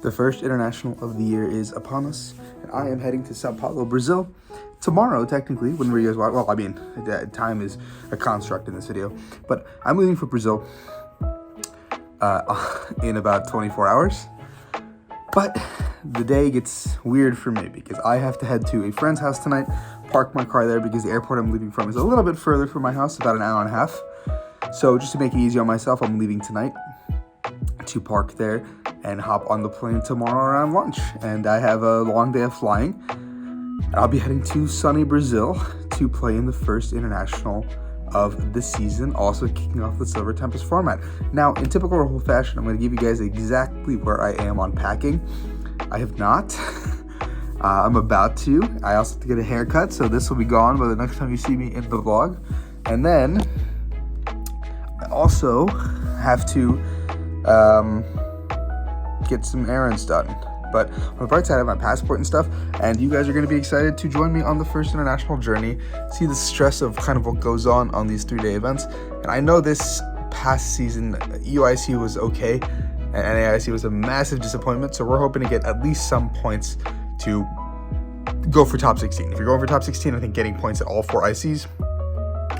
The first international of the year is upon us, and I am heading to Sao Paulo, Brazil. Tomorrow, technically, when you guys watch, well, I mean, time is a construct in this video, but I'm leaving for Brazil in about 24 hours. But the day gets weird for me because I have to head to a friend's house tonight, park my car there because the airport I'm leaving from is a little bit further from my house, about an hour and a half. So just to make it easy on myself, I'm leaving tonight to park there and hop on the plane tomorrow around lunch. And I have a long day of flying. I'll be heading to sunny Brazil to play in the first international of the season, also kicking off the Silver Tempest format. Now, in typical Rahul fashion, I'm going to give you guys exactly where I am on packing. I have not. I'm about to. I also have to get a haircut, so this will be gone by the next time you see me in the vlog. And then I also have to get some errands done. But on the bright side, I have my passport and stuff, and you guys are going to be excited to join me on the first international journey, see the stress of kind of what goes on these 3-day events. And I know this past season, UIC was okay, and NAIC was a massive disappointment, so we're hoping to get at least some points to go for top 16. If you're going for top 16, I think getting points at all 4 ICs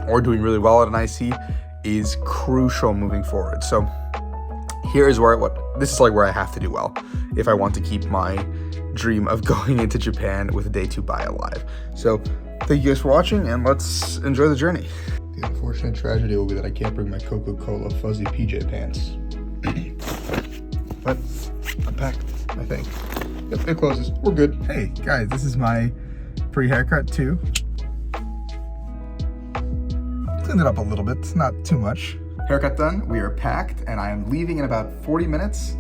or doing really well at an IC is crucial moving forward. So here is where this is like where I have to do well if I want to keep my dream of going into Japan with a day 2 buy alive. So thank you guys for watching, and let's enjoy the journey. The unfortunate tragedy will be that I can't bring my Coca-Cola fuzzy PJ pants. But I'm packed, I think. Yep, it closes. We're good. Hey guys, this is my pre-haircut too. Cleaned it up a little bit, not too much. Haircut done, we are packed, and I am leaving in about 40 minutes.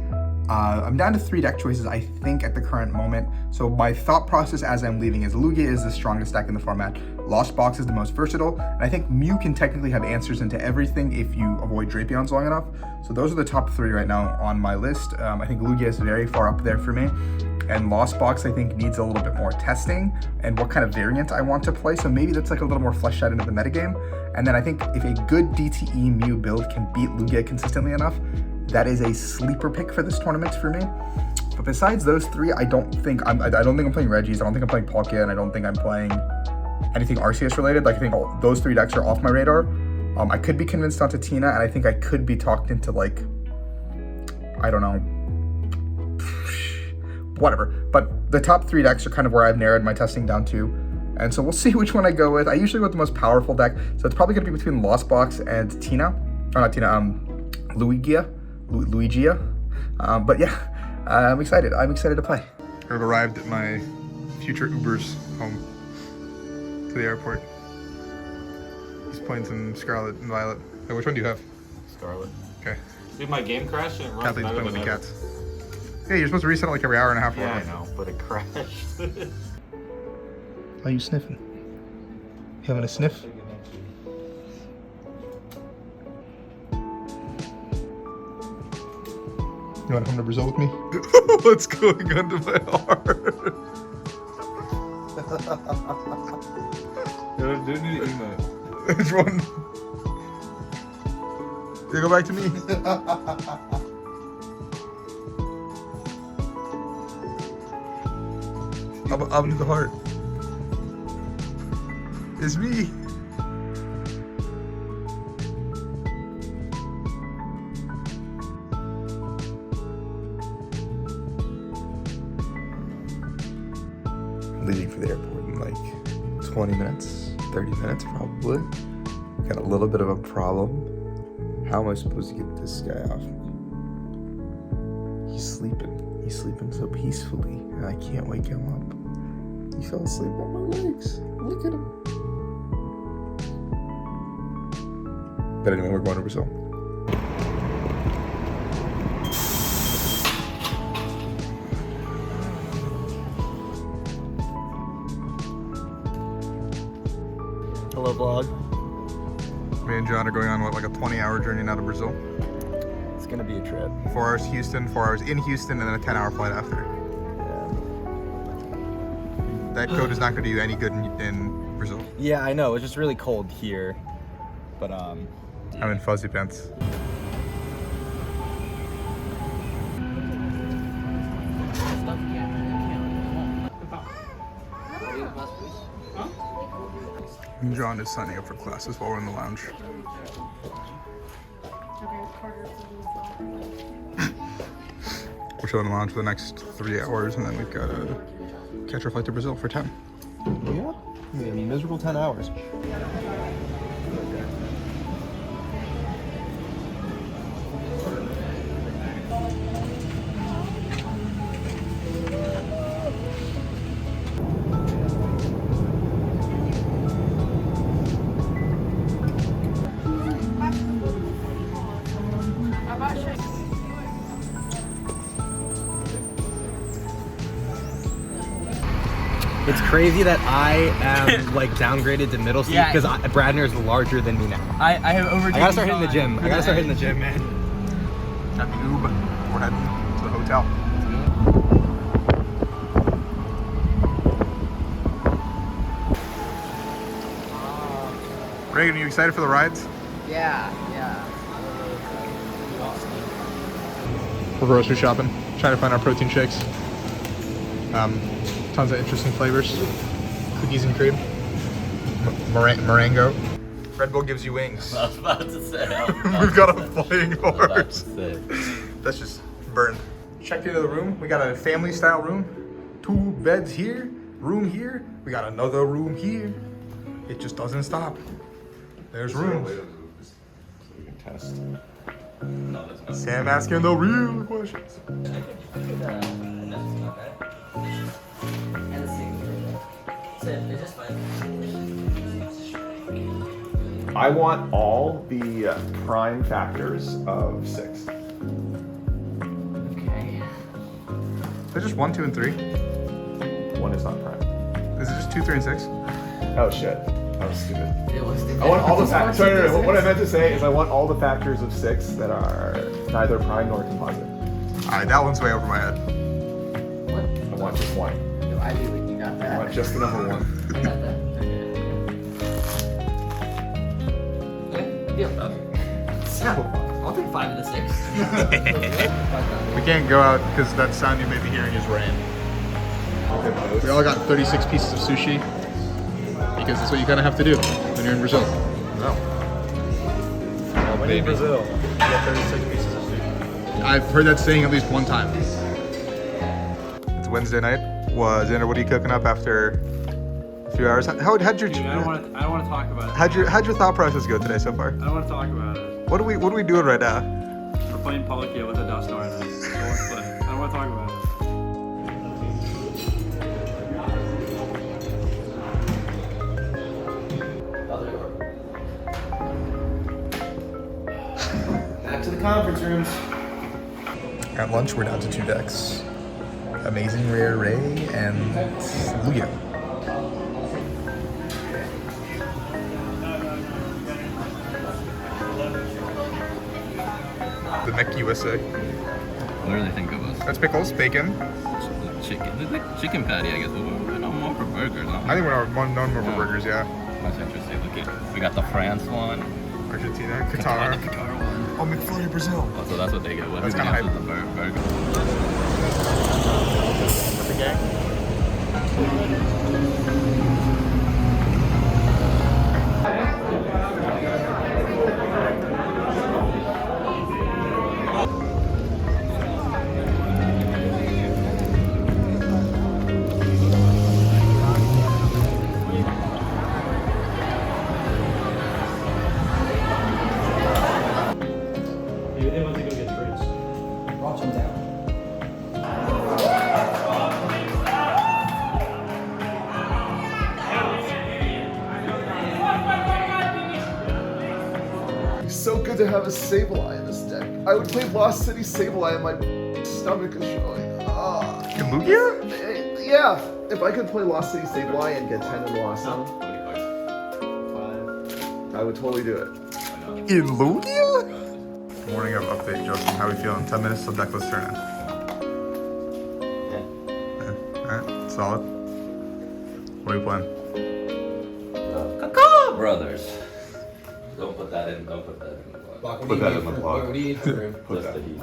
I'm down to 3 deck choices, I think, at the current moment. So my thought process as I'm leaving is Lugia is the strongest deck in the format. Lost Box is the most versatile, and I think Mew can technically have answers into everything if you avoid Drapions long enough. So those are the top 3 right now on my list. I think Lugia is very far up there for me. And Lost Box, I think, needs a little bit more testing and what kind of variant I want to play. So maybe that's like a little more fleshed out into the metagame. And then I think if a good DTE Mew build can beat Lugia consistently enough, that is a sleeper pick for this tournament for me. But besides those 3, I don't think I'm playing Regis. I don't think I'm playing Palkia, and I don't think I'm playing anything Arceus related. Like, I think those 3 decks are off my radar. I could be convinced onto Tina, and I think I could be talked into, like, I don't know, whatever. But the top 3 decks are kind of where I've narrowed my testing down to. And so we'll see which one I go with. I usually go with the most powerful deck, so it's probably going to be between Lost Box and Tina. Oh, not Tina, Luigia. But yeah, I'm excited. I'm excited to play. I've arrived at my future Uber's home to the airport. He's playing some Scarlet and Violet. Hey, which one do you have? Scarlet. Okay. Dude, my game crashed and it runs Kathleen's better playing than with the ever. cats. Hey, you're supposed to reset it like every hour and a half. Yeah, I know, but it crashed. Why are you sniffing? You having a sniff? You want to come to Brazil with me? What's going on to my heart? Yo, dude, need to emote. Which one? You go back to me. I'll do the heart. It's me. Leaving for the airport in like 20 minutes, 30 minutes probably. Got a little bit of a problem. How am I supposed to get this guy off me? He's sleeping. He's sleeping so peacefully, and I can't wake him up. He fell asleep on my legs. Look at him. But anyway, we're going to Brazil. Hello, vlog. Me and John are going on, what, like a 20-hour journey now to Brazil? It's gonna be a trip. 4 hours Houston, 4 hours in Houston, and then a 10-hour flight after. Yeah. That code is not going to do you any good in Brazil. Yeah, I know. It's just really cold here, but I'm in fuzzy pants. John is signing up for classes while we're in the lounge. We're chilling in the lounge for the next 3 hours, and then we've got to catch our flight to Brazil for 10. Yeah. A miserable 10 hours. It's crazy that I am like downgraded to middle seat because Bradner is larger than me now. I have over. I gotta start hitting the gym. I gotta start hitting the gym, man. Got the Uber. We're heading to the hotel. Reagan, are you excited for the rides? Yeah. We're grocery shopping, trying to find our protein shakes. Tons of interesting flavors. Cookies and cream. Morango. Red Bull gives you wings. I was about to say. We've got a flying horse. Say. That's just burned. Checked into the room. We got a family style room. 2 beds here, room here. We got another room here. It just doesn't stop. There's room. Test. Sam asking the real questions. I want all the prime factors of 6. Okay. There's just 1, 2, and 3. 1 is not prime. Is it just 2, 3, and 6? Oh shit. That was stupid. It was stupid. I want all the factors. Sorry, no. What I meant to say is I want all the factors of 6 that are neither prime nor composite. Alright, that one's way over my head. What? I want just 1. No, I do. You got I that. want just the number 1. I got that. Okay. Deal. Yeah. I'll take 5 of the 6. We can't go out because that sound you may be hearing is rain. We all got 36 pieces of sushi because that's what you kind of have to do when you're in Brazil. No. When in Brazil, you get 36 pieces of sushi. I've heard that saying at least one time. It's Wednesday night. Dinner. What are you cooking up after a few hours? How'd your I don't want to talk about it. how'd your thought process go today so far? I don't want to talk about it. What are we doing right now? We're playing Polykia with a dust right now. I don't want to talk about it. Back to the conference rooms. At lunch, we're down to 2 decks. Amazing Rare Ray and Lugia. The Mech USA. What do they think of us? That's pickles, bacon. Chicken. It's like chicken patty, I guess. We're not more for burgers. I think we're known more for burgers, yeah. That's interesting. Look at, we got the France one. Argentina, The Qatar. Qatar one. Oh, McFlurry, Brazil. Oh, so that's what they get. What That's do they kinda get with the burger? The gang. They want to go get drinks. Watch them down. It's so good to have a Sableye in this deck. I would play Lost City Sableye and my stomach is showing. Ah. In Lugia? Yeah. If I could play Lost City Sableye and get 10 in Blossom, I would totally do it. In Lugia? Morning of update, Justin. How are we feeling? 10 minutes till deck list turn in. Yeah. Alright, solid. What are we playing? Caca Brothers. Don't put that in. Don't put that in the blog. Put that in the blog. What do you need for room? Just the heat.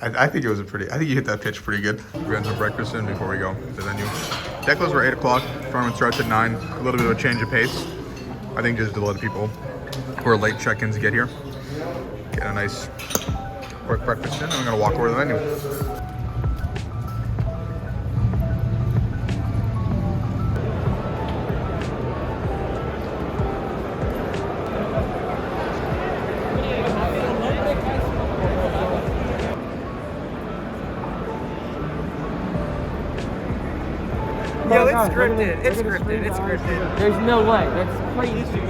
I think it was I think you hit that pitch pretty good. We're gonna have breakfast soon before we go to the venue. Deck lists were 8 o'clock. Tournament starts at 9. A little bit of a change of pace. I think just a lot of people who are late check-ins get here. Get a nice quick breakfast in, and I'm gonna walk over to the menu. Yo, it's scripted. It's scripted. It's scripted. There's no way. That's crazy.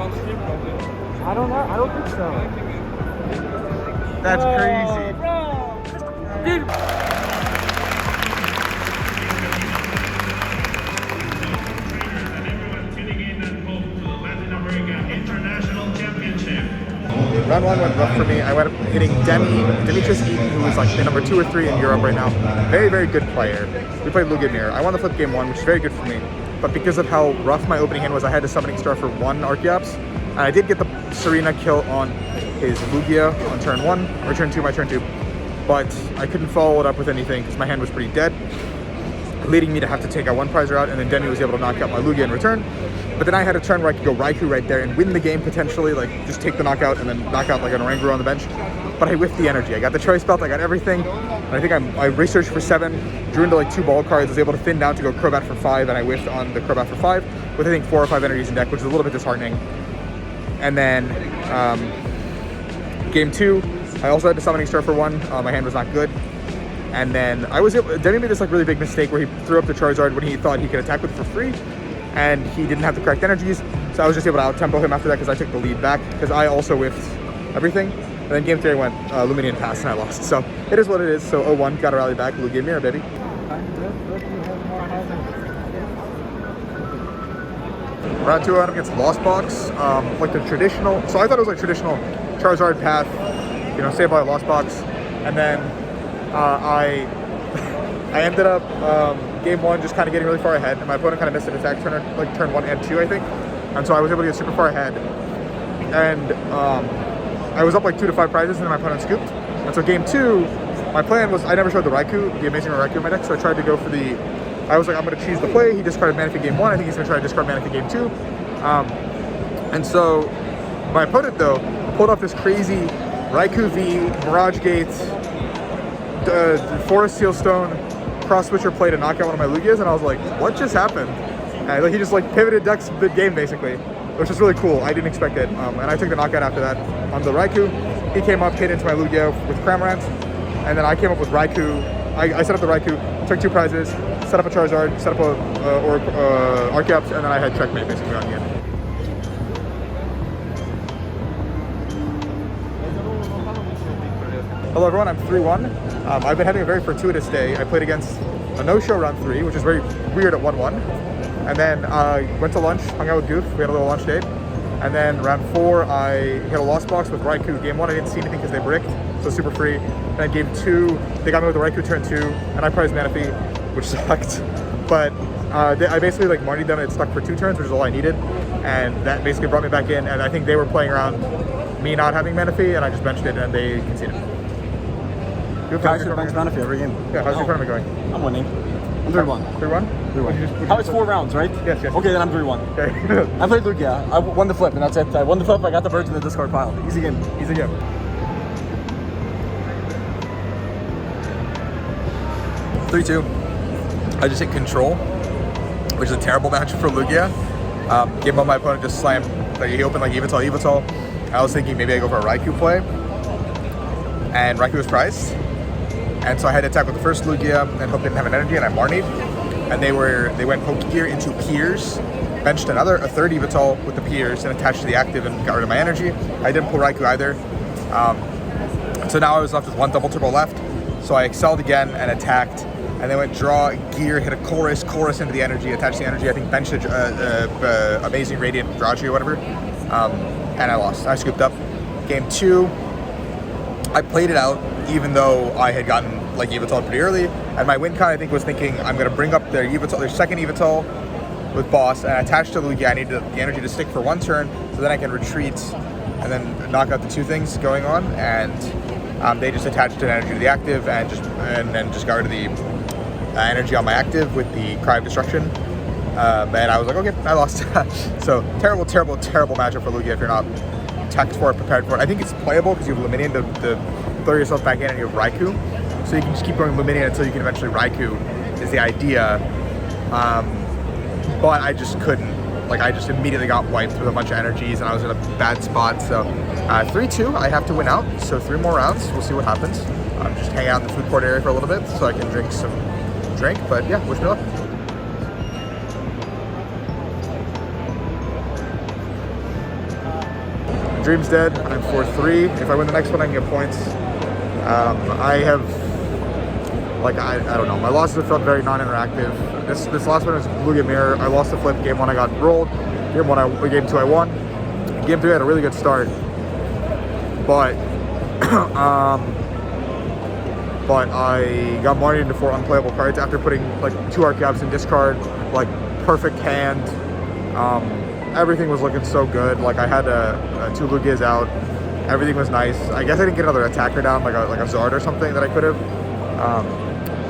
I don't know. I don't think so. That's crazy. Dude. Round one went rough for me. I went up hitting Demetrius Eaton, who was like the number 2 or 3 in Europe right now. Very, very good player. We played Lugamir. I won the flip game 1, which is very good for me. But because of how rough my opening hand was, I had a Summoning Star for 1 Archeops. And I did get the Serena kill on his Lugia on turn 1, or turn 2, my turn 2. But I couldn't follow it up with anything because my hand was pretty dead, leading me to have to take out 1 prizer out, and then Demi was able to knock out my Lugia in return. But then I had a turn where I could go Raikou right there and win the game potentially, like just take the knockout and then knock out like an Oranguru on the bench. But I whiffed the energy. I got the choice belt, I got everything. And I think I researched for 7, drew into like 2 ball cards, was able to thin down to go Crobat for 5, and I whiffed on the Crobat for 5 with I think 4 or 5 energies in deck, which is a little bit disheartening. And then game 2, I also had the Summoning Star for 1. My hand was not good. And then Demi made this like really big mistake where he threw up the Charizard when he thought he could attack with for free, and he didn't have the correct energies, so I was just able to out-tempo him after that because I took the lead back, because I also whiffed everything. And then game 3 I went Luminian Pass and I lost. So it is what it is. So 0-1, gotta rally back. Lugamir, baby. Round 2 I went up against Lost Box, like the traditional, so I thought it was like traditional Charizard path, you know, Sableye Lost Box, and then I ended up game 1 just kind of getting really far ahead, and my opponent kind of missed an attack turn 1 and 2, I think, and so I was able to get super far ahead, and I was up like 2 to 5 prizes, and then my opponent scooped. And so game 2, my plan was, I never showed the Amazing Raikou in my deck, so I tried to go for I was like, I'm going to cheese the play. He discarded Manaphy game 1. I think he's going to try to discard Manaphy game 2. And so my opponent, though, pulled off this crazy Raikou V, Mirage Gate, Forest Sealstone, Cross Switcher play to knock out one of my Lugias, and I was like, what just happened? And he just like pivoted decks mid-game, basically, which was really cool. I didn't expect it. And I took the knockout after that on the Raikou. He came up, hit into my Lugia with Cramorant, and then I came up with Raikou. I set up the Raikou, took 2 prizes, set up a Charizard, set up a Archeops, and then I had checkmate basically on the end. Hello everyone, I'm 3-1. I've been having a very fortuitous day. I played against a no-show round 3, which is very weird at 1-1. And then went to lunch, hung out with Goof, we had a little lunch date. And then round 4, I hit a Lost Box with Raikou. Game 1, I didn't see anything because they bricked, so super free. And then game 2, they got me with the Raikou turn 2, and I prized Manaphy, which sucked. But I basically like Marnied them and it stuck for 2 turns, which is all I needed. And that basically brought me back in, and I think they were playing around me not having Manaphy, and I just benched it, and they conceded. I should bench Manaphy every game. Yeah, how's your tournament going? I'm winning. I'm 3-1. 3-1? 3-1. How it's 4 rounds, right? Yes. Okay, then I'm 3-1. Okay. I played Lugia. I won the flip, and that's it. I won the flip. I got the birds in the discard pile. Easy game. Easy game. 3-2. I just hit Control, which is a terrible matchup for Lugia. Game 1, my opponent just slammed. Like, he opened like Yveltal. I was thinking maybe I go for a Raikou play, and Raikou was prized. And so I had to attack with the first Lugia, and Hope didn't have an energy, and I Marnied. And they went Pokegear into Piers, benched a third Yveltal with the Piers, and attached to the active and got rid of my energy. I didn't pull Raikou either. So now I was left with 1 double turbo left. So I excelled again and attacked, and then went draw, gear, hit a chorus into the energy, attached the energy, I think benched Amazing Radiant Drachi or whatever. And I lost. I scooped up. Game 2, I played it out, even though I had gotten like Yveltal pretty early, and my win con I think was thinking I'm going to bring up their second Yveltal with boss and attach to Lugia. I need the energy to stick for 1 turn, so then I can retreat and then knock out the 2 things going on. And they just attached an energy to the active and then just got rid of the energy on my active with the Cry of Destruction. And I was like, okay, I lost. So terrible matchup for Lugia if you're not teched for it, prepared for it. I think it's playable because you have Luminion to throw yourself back in, and you have Raikou. So you can just keep going Luminion until you can eventually Raikou is the idea. But I just couldn't. Like, I just immediately got wiped with a bunch of energies, and I was in a bad spot. So 3-2, I have to win out. So 3 more rounds, we'll see what happens. Just hang out in the food court area for a little bit so I can drink some drink. But yeah, wish me luck. Dream's dead. I'm 4-3. If I win the next one, I can get points. I have, like, I don't know. My losses have felt very non-interactive. This last one was Lugia Mirror. I lost the flip. Game 1, I got rolled. Game 2, I won. Game 3, I had a really good start. But, I got married into 4 unplayable cards after putting, like, 2 Archeops in discard. Like, perfect hand. Everything was looking so good. Like, I had 2 Lugias out. Everything was nice. I guess I didn't get another attacker down, like a Zard or something that I could have.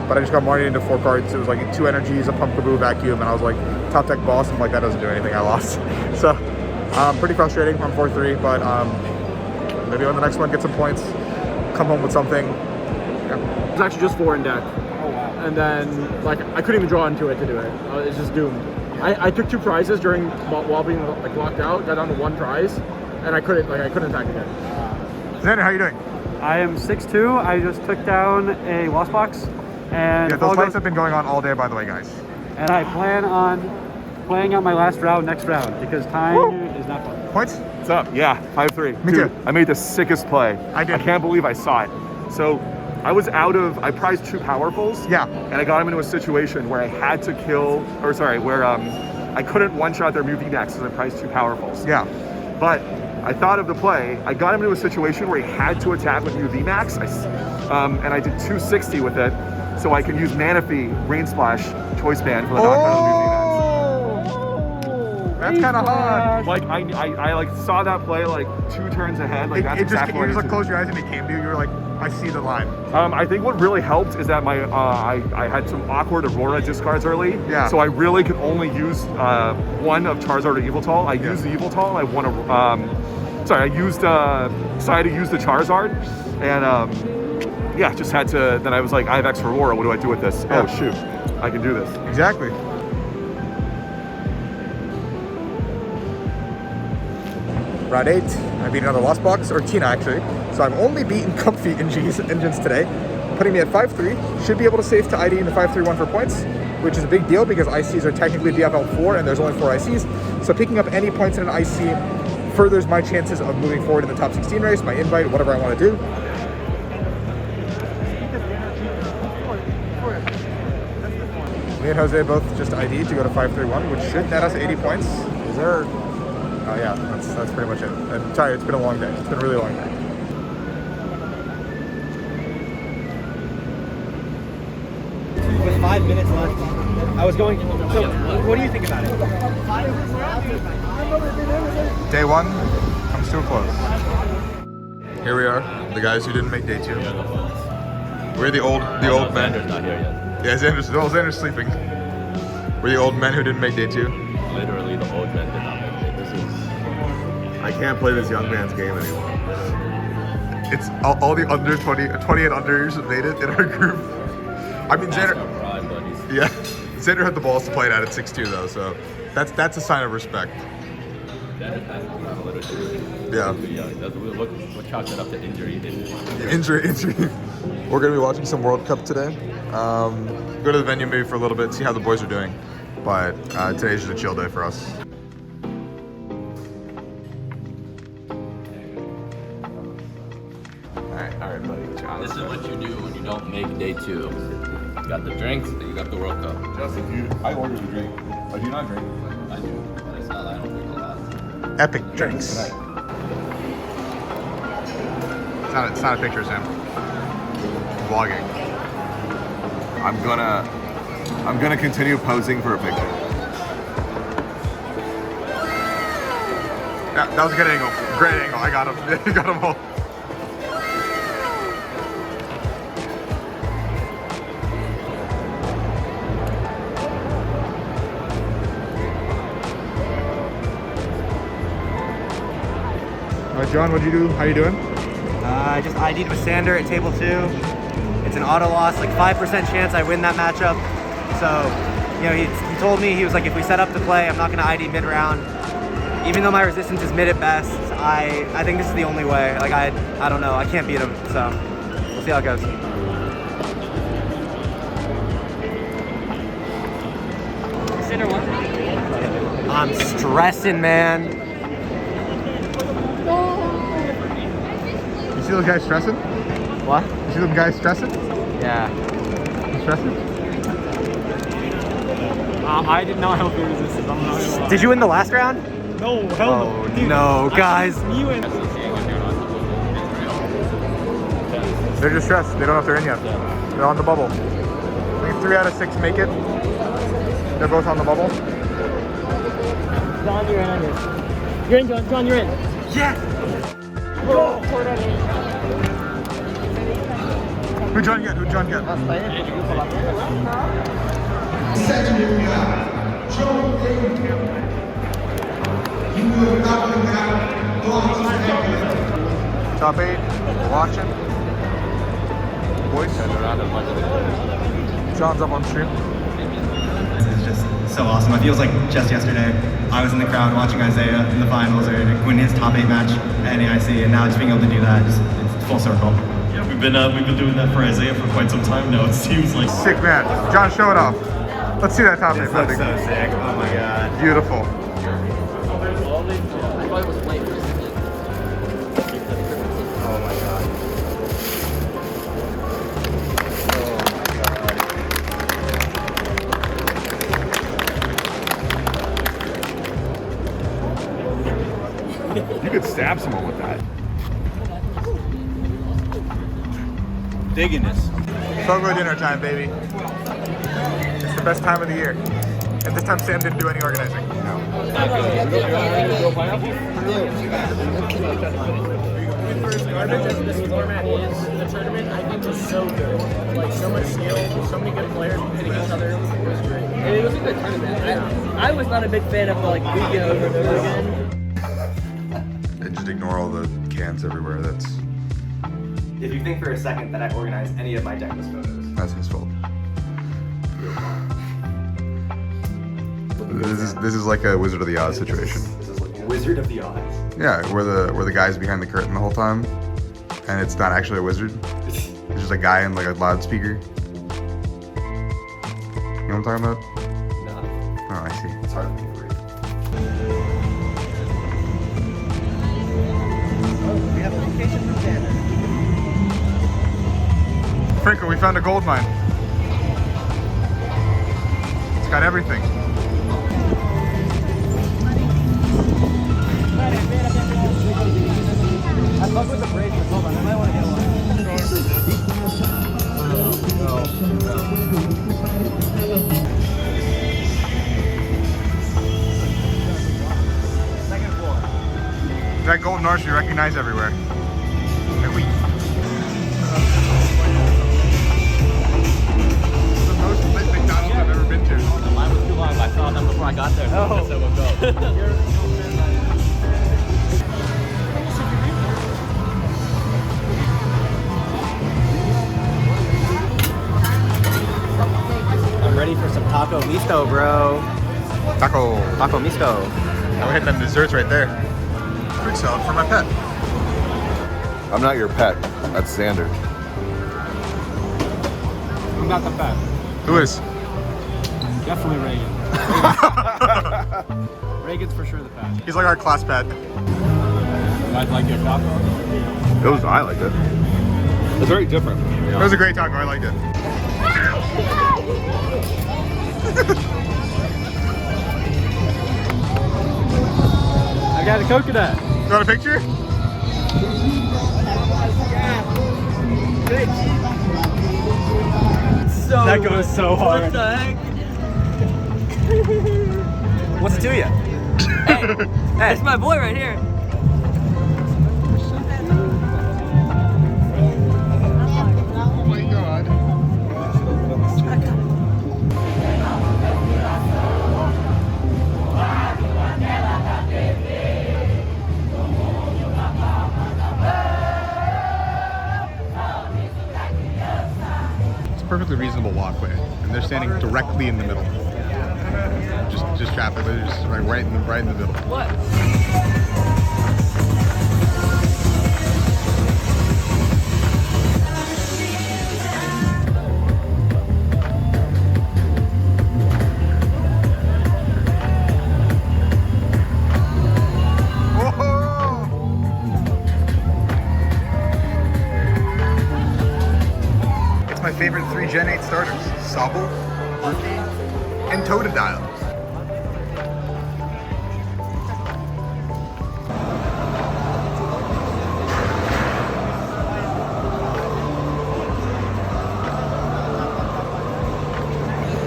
But I just got married into 4 cards. It was like 2 energies, a Pumpkaboo, Vacuum, and I was like, top deck boss. I'm like, that doesn't do anything. I lost. So, pretty frustrating. I'm 4-3, but maybe on the next one, get some points, come home with something. Yeah. It was actually just 4 in deck. Oh, wow. And then, like, I couldn't even draw into it to do it. It's just doomed. I took 2 prizes while being like locked out. Got down to 1 prize, and I couldn't attack again. Xander, how you doing? I am 6'2". I just took down a Lost Box, and Yeah, those fights have been going on all day, by the way, guys. And I plan on playing out my last round next round because time is not fun. Points? What's up? Yeah, 5-3. Me Dude, too. I made the sickest play. I did. I can't believe I saw it. So I was I prized 2 Powerfuls. Yeah. And I got him into a situation where I had to kill, where I couldn't one-shot their Mew VMAX because I prized 2 Powerfuls. Yeah. But I thought of the play. I got him into a situation where he had to attack with Mew VMAX, and I did 260 with it, so I can use Manaphy, Rain Splash, Choice Band for the knockdown of Mew VMAX. That's kind of hard. Like I like saw that play like 2 turns ahead. Like that's exactly what you just I like close your eyes and it came to you. You were like, I see the line. I think what really helped is that my I had some awkward Aurora discards early. Yeah. So I really could only use one of Charizard or Yveltal. I used the Yveltal. I won a I decided to use the Charizard, and yeah, just had to. Then I was like, I have extra Aurora. What do I do with this? Yeah. Oh shoot, I can do this. Exactly. Round 8, I beat another Lost Box, or Tina actually. So I've only beaten Comfy engines today, putting me at 5-3. Should be able to save to ID into 5-3-1 for points, which is a big deal because ICs are technically DFL 4 and there's only 4 ICs. So picking up any points in an IC furthers my chances of moving forward in the top 16 race, my invite, whatever I want to do. Me and Jose both just ID'd to go to 5-3-1, which should net us 80 points. Is there? Oh yeah, that's pretty much it. I'm tired, it's been a long day. It's been a really long day. With 5 minutes left, I was going. So, what do you think about it? Day 1 comes to a close. Here we are, the guys who didn't make day 2. We're the old men. Xander's not here yet. Yeah, Xander's sleeping. We're the old men who didn't make day 2. Literally, the old men did not make it. This is. I can't play this young man's game anymore. It's all the under 20 and unders have made it in our group. I mean, Xander. Prime buddies. Yeah, Xander had the balls to play it out at 6'2" though, so that's a sign of respect. Xander had a little too. Yeah. We'll chalk that up to injury. Injury. We're gonna be watching some World Cup today. Go to the venue maybe for a little bit, see how the boys are doing. But today's just a chill day for us. All right, buddy. This is what you do when you don't make day 2. You got the drinks, and you got the World Cup. Justin, I ordered a drink. I do not drink. I do, but it's not. I don't drink a lot. Epic drinks. It's not a picture, Sam. Vlogging. I'm gonna continue posing for a picture. Yeah, that was a good angle. Great angle. I got him. You got them all. John, what'd you do? How you doing? I just ID'd with Sander at table 2. It's an auto loss, like 5% chance I win that matchup. So, you know, he told me, he was like, if we set up to play, I'm not gonna ID mid-round. Even though my resistance is mid at best, I think this is the only way. Like, I don't know, I can't beat him, so we'll see how it goes. Center one. I'm stressing, man. You see those guys stressing? What? You see them guys stressing? Yeah. You stressing? I did not help your resistance. I'm not gonna lie. Did you win the last round? No, hell no. Oh, Dude, no, guys. You and They're just stressed. They don't know if they're in yet. They're on the bubble. I think 3 out of 6 make it. They're both on the bubble. John, you're in on this. You're in, John. John, you're in. Yes! Who'd John get? Who'd John get? Top 8, watching. Boys. John's up on stream. It's just so awesome. It feels like just yesterday I was in the crowd watching Isaiah in the finals or win his top 8 match at NAIC, and now just being able to do that, it's full circle. Yeah, we've been doing that for Isaiah for quite some time now. It seems like Sick man. John, show it off. Let's see that top 8. This looks so sick. Oh my god. Beautiful. Oh my god. You could stab someone with that. digging this. Fogo dinner time, baby. It's the best time of the year. And this time Sam didn't do any organizing. This format is the tournament, I think, was so good. Like, so much skill, so many good players hitting each other. It was great. It was a good tournament. I was not a big fan of like weekend over and over again. And just ignore all the cans everywhere. That's If you think for a second that I organized any of my decklist photos, his fault. This is like a Wizard of the Oz situation. This is like Wizard of the Oz. Yeah, where the guy's behind the curtain the whole time, and it's not actually a wizard. It's just a guy in like a loudspeaker. You know what I'm talking about? No. Oh, I see. It's hard for me to read. Oh, we have a location from Xander. Franco, we found a gold mine. It's got everything. I fuck with the bracelets. Hold on, I might want to get one. Second floor. That golden arch you recognize everywhere. This is the most lit McDonald's I've ever been to. The line was too long. I saw them before I got there. So I guess I would go. I'm ready for some taco misto, bro. Taco. Taco misto. Now we're hitting them desserts right there. Fruit salad for my pet. I'm not your pet. That's Xander. I'm not the pet. Who is? Definitely Reagan. Reagan's for sure the pet. He's like our class pet. You guys like your taco? I liked it. It's very different. It was a great taco. I liked it. I got a coconut. You want a picture? So That goes so hard. What the heck? What's it to you? Hey, that's my boy right here. Oh my god. perfectly reasonable walkway, and they're standing directly in the middle. Just traffic, they're just like right in the middle. What? My favorite 3 Gen 8 starters, Sobble, Monkey, and Totodile.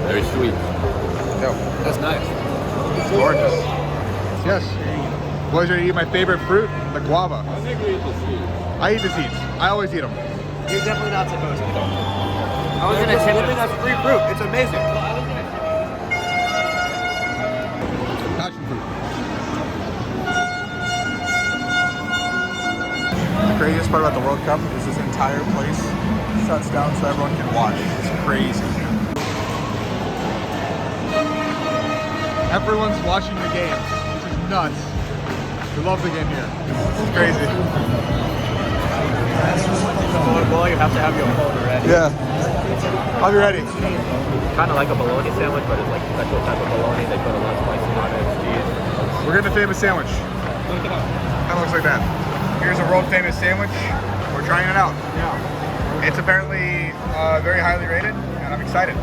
Very sweet. No, That's nice. it's gorgeous. Yes. Boys, ready to eat my favorite fruit, the guava. I think we eat the seeds. I eat the seeds. I always eat them. You're definitely not supposed to. I was gonna say that's free fruit. It's amazing. Passion fruit. The craziest part about the World Cup is this entire place shuts down so everyone can watch. It's crazy. Everyone's watching the game. This is nuts. We love the game here. It's crazy. Well, you have to have your phone ready. Yeah. I'll be ready. Kind of like a bologna sandwich, but it's like a special type of bologna. They put a lot of spicy on it, cheese. We're getting a famous sandwich. Kind of looks like that. Here's a world famous sandwich. We're trying it out. Yeah. It's apparently very highly rated, and I'm excited.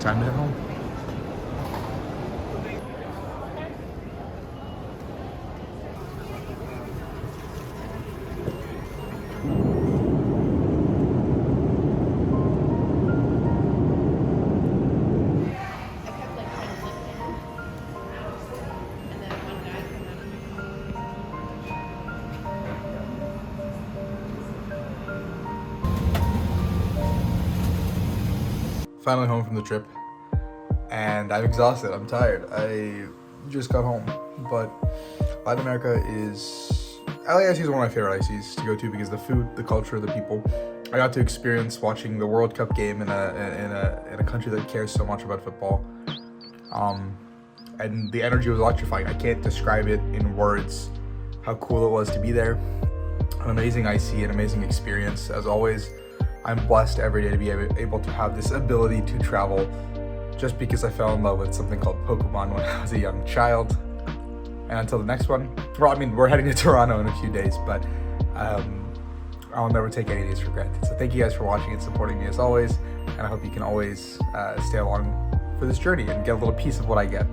Time to head home. Finally home from the trip, and I'm exhausted. I'm tired. I just got home, but Latin America is LAIC is one of my favorite ICs to go to because the food, the culture, the people. I got to experience watching the World Cup game in a country that cares so much about football, and the energy was electrifying. I can't describe it in words how cool it was to be there. An amazing IC, an amazing experience as always. I'm blessed every day to be able to have this ability to travel just because I fell in love with something called Pokemon when I was a young child. And until the next one, well, I mean, we're heading to Toronto in a few days, but I'll never take any of these for granted. So thank you guys for watching and supporting me as always, and I hope you can always stay along for this journey and get a little piece of what I get.